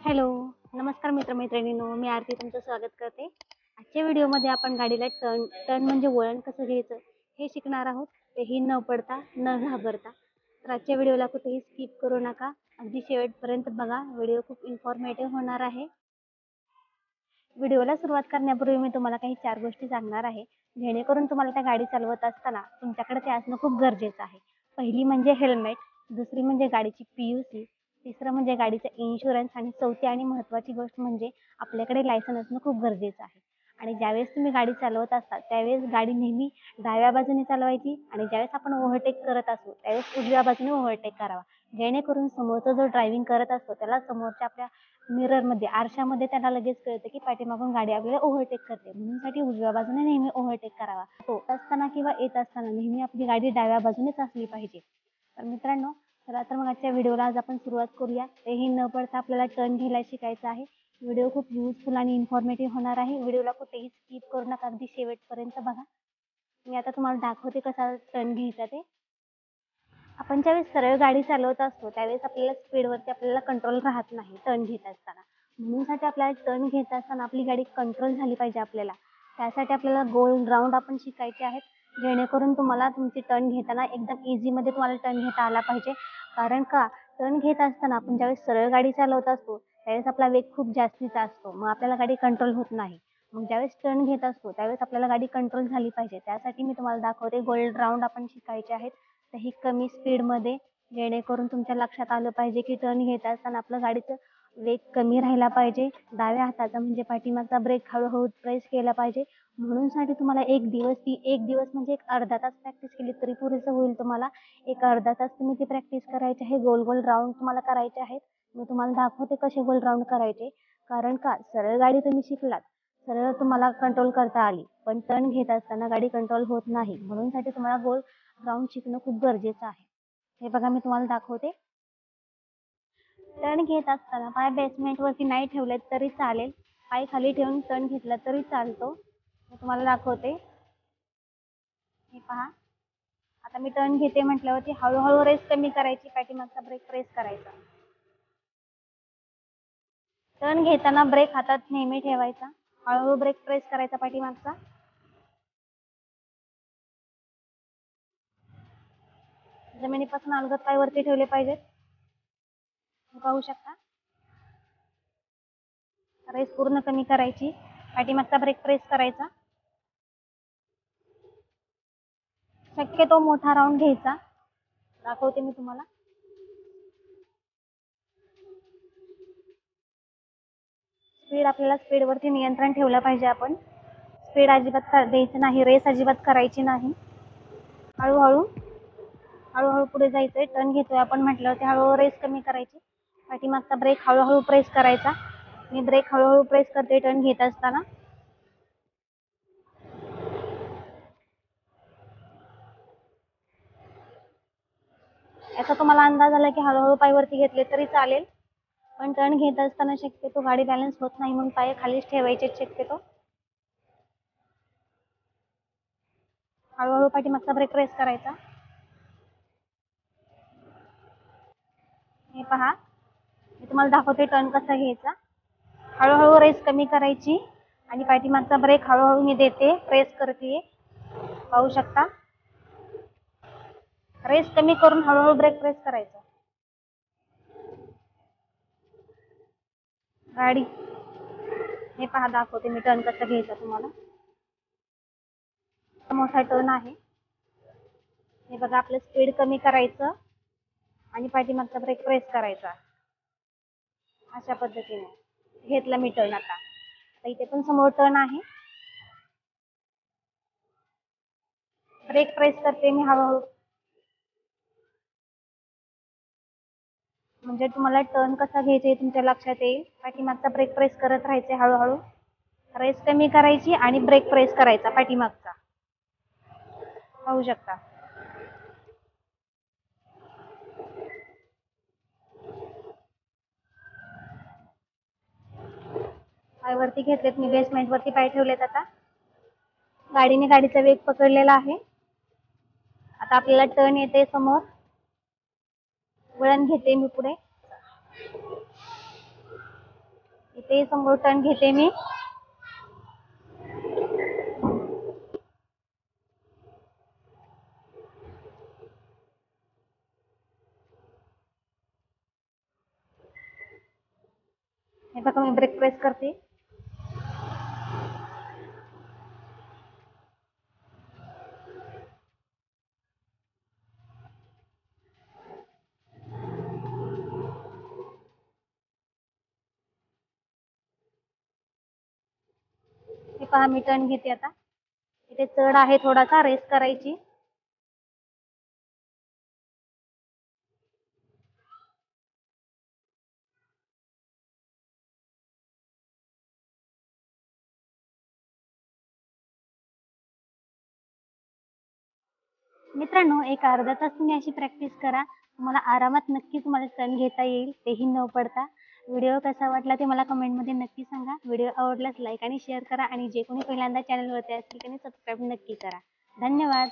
Hello, नमस्कार मित्रमैत्रिणींनो, मी आरती तुमचं स्वागत करते. आजच्या व्हिडिओमध्ये आपण गाडीला टर्न टर्न म्हणजे वळण कसं घ्यायचं हे शिकणार आहोत. तेही न पडता, न घाबरता. तर आजच्या व्हिडिओला कुठेही स्किप करू नका. अगदी शेवटपर्यंत बघा. व्हिडिओ खूप इन्फॉर्मेटिव्ह होणार आहे. व्हिडिओला सुरुवात करण्यापूर्वी मी तुम्हाला काही 4 गोष्टी सांगणार आहे, जेणेकरून तुम्हाला त्या गाडी चालवत असताना तुमच्याकडे ते असणं खूप गरजेचं आहे. पहिली म्हणजे हेल्मेट, दुसरी म्हणजे गाडीची PUC, तिसरं म्हणजे गाडीचा इन्शुरन्स आणि चौथी आणि महत्त्वाची गोष्ट म्हणजे आपल्याकडे लायसन असणं खूप गरजेचं आहे. आणि ज्यावेळेस तुम्ही गाडी चालवत असता त्यावेळेस गाडी नेहमी डाव्या बाजूने चालवायची आणि ज्यावेळेस आपण ओव्हरटेक करत असू त्यावेळेस उजव्या बाजूने ओव्हरटेक करावा. जेणेकरून समोरचा जो ड्रायव्हिंग करत असतो त्याला समोरच्या आपल्या मिररमध्ये आरशामध्ये त्याला लगेच कळतं की पाठीमागून गाडी आपल्याला ओव्हरटेक करते. म्हणूनसाठी उजव्या बाजूने नेहमी ओव्हरटेक करावा. येत असताना किंवा येत असताना नेहमी आपली गाडी डाव्या बाजूनेच असली पाहिजे. तर मित्रांनो, चला तर मग आजच्या व्हिडिओला आज आपण सुरुवात करूया. तेही न पडता आपल्याला टर्न घ्यायला शिकायचं आहे. व्हिडिओ खूप युजफुल आणि इन्फॉर्मेटिव्ह होणार आहे. व्हिडिओला कुठेही स्किप करू नका. अगदी शेवटपर्यंत बघा. मी आता तुम्हाला दाखवते कसा टर्न घ्यायचा ते. आपण ज्यावेळेस सरळ गाडी चालवत असतो त्यावेळेस आपल्याला स्पीडवरती आपल्याला कंट्रोल राहत नाही टर्न घेत असताना. म्हणूनसाठी आपल्याला टर्न घेत असताना आपली गाडी कंट्रोल झाली पाहिजे आपल्याला. त्यासाठी आपल्याला गोल राउंड आपण शिकायचे आहेत. जेणेकरून तुम्हाला तुमची टर्न घेताना एकदम इझीमध्ये तुम्हाला टर्न घेता आला पाहिजे. कारण का टर्न घेत असताना आपण ज्यावेळेस सरळ गाडी चालवत असतो त्यावेळेस आपला वेग खूप जास्तीचा असतो. मग आपल्याला गाडी कंट्रोल होत नाही. मग ज्यावेळेस टर्न घेत असतो त्यावेळेस आपल्याला गाडी कंट्रोल झाली पाहिजे. त्यासाठी मी तुम्हाला दाखवते गोल राउंड आपण शिकायचे आहेत. तेही कमी स्पीडमध्ये, जेणेकरून तुमच्या लक्षात आलं पाहिजे की टर्न घेत असताना आपलं गाडीचं वेग कमी राहिला पाहिजे. डाव्या हाताचा म्हणजे पाठीमागचा ब्रेक हळूहळू प्रेस केला पाहिजे. म्हणूनसाठी तुम्हाला एक दिवस म्हणजे एक अर्धा तास प्रॅक्टिस केली तरी पुरेसं होईल तुम्हाला. एक अर्धा तास तुम्ही ती प्रॅक्टिस करायची आहे. गोल गोल राउंड तुम्हाला करायचे आहेत. मी तुम्हाला दाखवते कसे गोल राउंड करायचे. कारण का सरळ गाडी तुम्ही शिकलात, सरळ तुम्हाला कंट्रोल करता आली, पण टर्न घेत असताना गाडी कंट्रोल होत नाही. म्हणूनसाठी तुम्हाला गोल राउंड शिकणं खूप गरजेचं आहे. हे बघा मी तुम्हाला दाखवते. टर्न घेत असताना पाय बेसमेंटवरती नाही ठेवले तरी चालेल. पाय खाली ठेवून टर्न घेतला तरी चालतो. मी तुम्हाला दाखवते. हे पहा. आता मी टर्न घेते म्हटल्यावरती हळूहळू रेस कमी करायची, पाठीमागचा ब्रेक प्रेस करायचा. टर्न घेताना ब्रेक हातात नेहमी ठेवायचा. हळूहळू ब्रेक प्रेस करायचा पाठीमागचा. जमिनीपासून अलगद पाय वरती ठेवले पाहिजेत. पाहू शकता. रेस पूर्ण कमी करायची. पाठीमागचा ब्रेक प्रेस करायचा. शक्यतो मोठा राउंड घ्यायचा. दाखवते मी तुम्हाला. आपल्याला स्पीडवरती नियंत्रण ठेवलं पाहिजे आपण. स्पीड अजिबात द्यायची नाही. रेस अजिबात करायची नाही. हळूहळू हळूहळू पुढे जायचंय. टर्न घेतोय आपण म्हटल्यावरती हळूहळू रेस कमी करायची. पाठीमागचा ब्रेक हळूहळू प्रेस करायचा. मी ब्रेक हळूहळू प्रेस करते टर्न घेत असताना. याचा तुम्हाला अंदाज आला की हळूहळू पाय वरती घेतले तरी चालेल. पण टर्न घेत असताना शक्यतो गाडी बॅलन्स होत नाही म्हणून पाय खालीच ठेवायचे शक्यतो. हळूहळू पाठीमागचा ब्रेक प्रेस करायचा. हे पहा. मी तुम्हाला दाखवते टर्न कसा घ्यायचा. हळूहळू रेस कमी करायची आणि पाठीमागचा ब्रेक हळूहळू मी देते, प्रेस करते. पाहू शकता. रेस कमी करून हळूहळू ब्रेक प्रेस करायचा. गाडी हे पहा दाखवते मी टर्न कसा घ्यायचा तुम्हाला. मोठा टर्न आहे. हे बघा आपलं स्पीड कमी करायचं आणि पाठीमागचा ब्रेक प्रेस करायचा. अशा पद्धतीने घेतला मी टर्न. आता इथे पण समोर टर्न आहे. ब्रेक प्रेस करते मी हळूहळू. म्हणजे तुम्हाला टर्न कसा घ्यायचा हे तुमच्या लक्षात येईल. पाठीमागचा ब्रेक प्रेस करत राहायचे हळूहळू. रेस कमी करायची आणि ब्रेक प्रेस करायचा पाठीमागचा. पाहू शकता. पाय वरती घेतलेत मी. बेसमेंट वरती पाय ठेवलेत. आता गाडीने गाडीचा वेग पकडलेला आहे. आता आपल्याला टर्न येते समोर. वळण घेते मी पुढे. ते समोर टर्न घेते मी. हे बघा मी ब्रेक प्रेस करते. हे पहा मी टर्न घेते आता. इथे चढ आहे, थोडासा रेस करायची. मित्रांनो, एक अर्धा तास तुम्ही अशी प्रॅक्टिस करा. तुम्हाला आरामात नक्की तुम्हाला टर्न घेता येईल, तेही न पडता. व्हिडिओ कसा वाटला ते मला कमेंटमध्ये नक्की सांगा. व्हिडिओ आवडल्यास लाईक आणि शेअर करा आणि जे कोणी पहिल्यांदा चॅनलवरती असतील त्यांनी सबस्क्राईब नक्की करा. धन्यवाद.